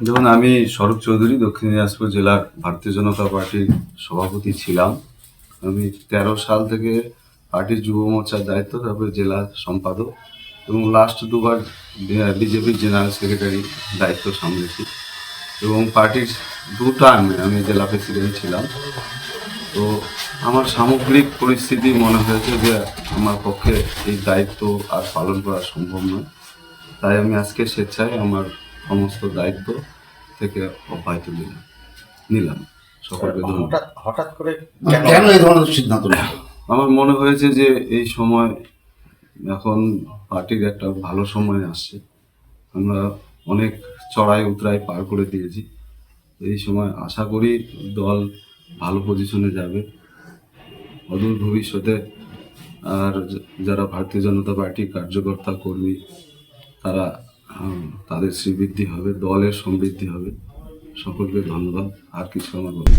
যেমন আমি স্বরূপ চৌধুরী, দক্ষিণ দিনাজপুর জেলার ভারতীয় জনতা পার্টির সভাপতি ছিলাম। আমি 13 সাল থেকে পার্টির যুব মোর্চার দায়িত্ব, তারপরে জেলা সম্পাদক এবং লাস্ট দুবার বিজেপির জেনারেল সেক্রেটারি দায়িত্ব সামলেছি এবং পার্টির 2 টার্মে আমি জেলা প্রেসিডেন্ট ছিলাম। তো আমার সামগ্রিক পরিস্থিতি মনে হয়েছে যে আমার পক্ষে এই দায়িত্ব আর পালন করা সম্ভব নয়। তাই আমি আজকে স্বেচ্ছায় আমার সমস্ত দায়িত্ব থেকে অব্যাহত নিলাম। সকলকে ধন্যবাদ। হঠাৎ হঠাৎ করে কেন এই ধরনের সিদ্ধান্ত নেওয়া? আমার মনে হয়েছে যে এই সময় এখন পার্টির একটা ভালো সময় আসছে। আমরা অনেক চড়াই উতরাই পার করে দিয়েছি। এই সময় আশা করি দল ভালো পজিশনে যাবে। অদূর ভবিষ্যতে আর যারা ভারতীয় জনতা পার্টির কার্যকর্তা কর্মী তারা তাদের শ্রীবৃদ্ধি হবে, দলের সমৃদ্ধি হবে। সকলকে ধন্যবাদ। আর কিছু আমার বলতে